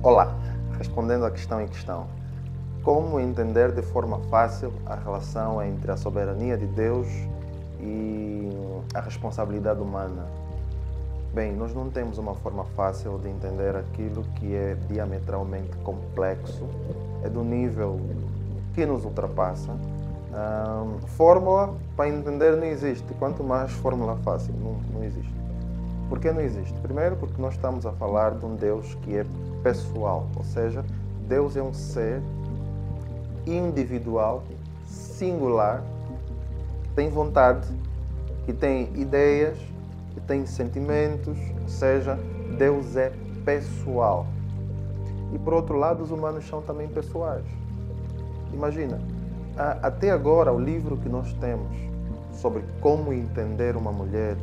Olá, respondendo à questão em questão. Como entender de forma fácil a relação entre a soberania de Deus e a responsabilidade humana? Bem, nós não temos uma forma fácil de entender aquilo que é diametralmente complexo, é do nível que nos ultrapassa. Fórmula para entender não existe, quanto mais fórmula fácil, não existe. Por que não existe? Primeiro porque nós estamos a falar de um Deus que é pessoal, ou seja, Deus é um ser individual, singular, que tem vontade, que tem ideias, que tem sentimentos, ou seja, Deus é pessoal. E por outro lado, os humanos são também pessoais. Imagina, até agora o livro que nós temos sobre como entender uma mulher,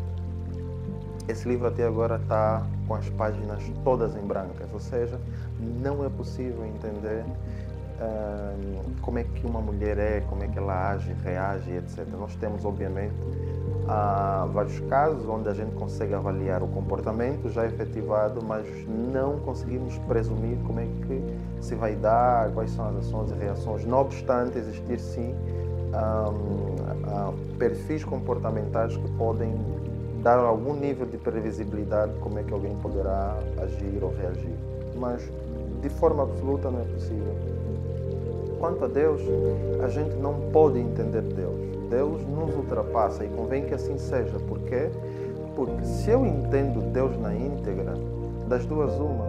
esse livro até agora está com as páginas todas em brancas, ou seja, não é possível entender como é que uma mulher é, como é que ela age, reage, etc. Nós temos, obviamente, vários casos onde a gente consegue avaliar o comportamento já efetivado, mas não conseguimos presumir como é que se vai dar, quais são as ações e reações, não obstante existir sim perfis comportamentais que podem dar algum nível de previsibilidade como é que alguém poderá agir ou reagir. Mas de forma absoluta não é possível. Quanto a Deus, a gente não pode entender Deus. Deus nos ultrapassa e convém que assim seja. Por quê? Porque se eu entendo Deus na íntegra, das duas uma,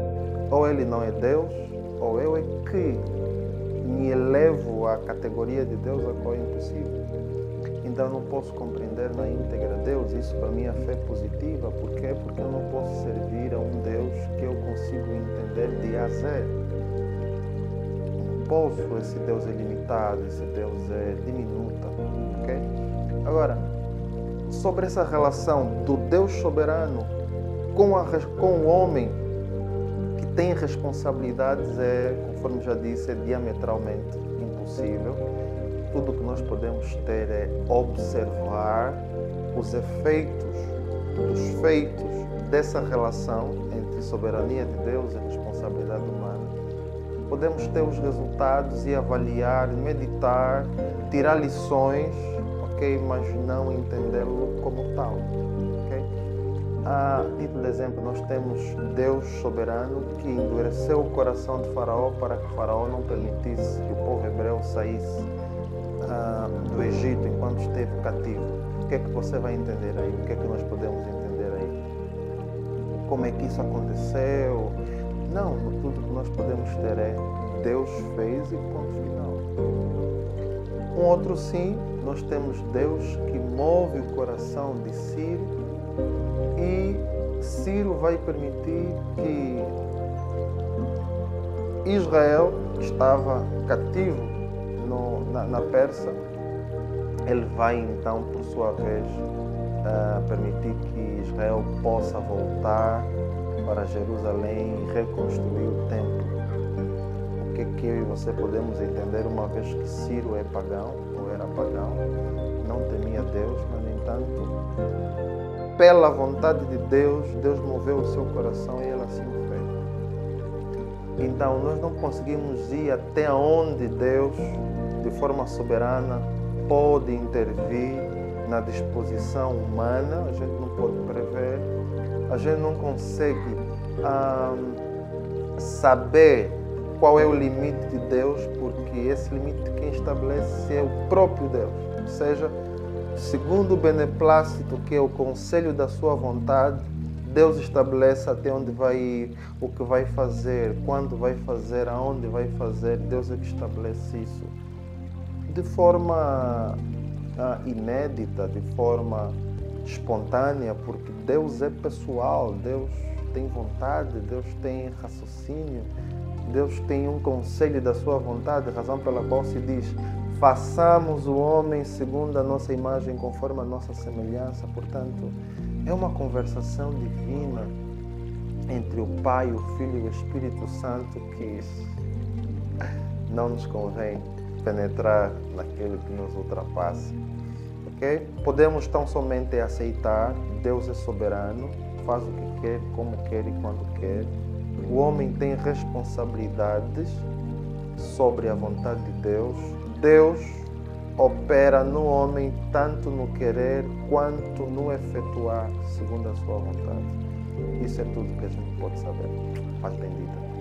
ou Ele não é Deus, ou eu é que me elevo à categoria de Deus, a qual é impossível. Então eu não posso compreender na íntegra Deus. Isso para mim é fé positiva. Por quê? Porque eu não posso servir a um Deus que eu consigo entender de A a Z. Não posso, esse Deus é limitado, esse Deus é diminuta. Okay? Agora, sobre essa relação do Deus soberano com o homem que tem responsabilidades, conforme já disse, é diametralmente impossível. Tudo que nós podemos ter é observar os efeitos dos feitos dessa relação entre soberania de Deus e responsabilidade humana. Podemos ter os resultados e avaliar, meditar, tirar lições, ok? Mas não entendê-lo como tal. Okay? A título de exemplo, nós temos Deus soberano que endureceu o coração de Faraó para que Faraó não permitisse que o povo hebreu saísse do Egito enquanto esteve cativo. O que é que você vai entender aí? O que é que nós podemos entender aí? Como é que isso aconteceu? Não, tudo que nós podemos ter é Deus fez e ponto final. Um outro sim, nós temos Deus que move o coração de Ciro e Ciro vai permitir que Israel, que estava cativo na Pérsia, ele vai então, por sua vez, permitir que Israel possa voltar para Jerusalém e reconstruir o templo. O que é que eu e você podemos entender, uma vez que Ciro é pagão, ou era pagão, não temia Deus, mas, no entanto, pela vontade de Deus, Deus moveu o seu coração e ele assim o fez. Então, nós não conseguimos ir até onde Deus, de forma soberana, pode intervir na disposição humana. A gente não pode prever, a gente não consegue saber qual é o limite de Deus, porque esse limite quem estabelece é o próprio Deus. Ou seja, segundo o beneplácito, que é o conselho da sua vontade, Deus estabelece até onde vai ir, o que vai fazer, quando vai fazer, aonde vai fazer. Deus é que estabelece isso. De forma inédita, de forma espontânea, porque Deus é pessoal, Deus tem vontade, Deus tem raciocínio, Deus tem um conselho da sua vontade, razão pela qual se diz: façamos o homem segundo a nossa imagem, conforme a nossa semelhança. Portanto, é uma conversação divina entre o Pai, o Filho e o Espírito Santo que não nos convém penetrar naquilo que nos ultrapassa. Okay? Podemos tão somente aceitar, Deus é soberano, faz o que quer, como quer e quando quer. O homem tem responsabilidades sobre a vontade de Deus. Deus opera no homem tanto no querer quanto no efetuar segundo a sua vontade. Isso é tudo que a gente pode saber. Paz bendita.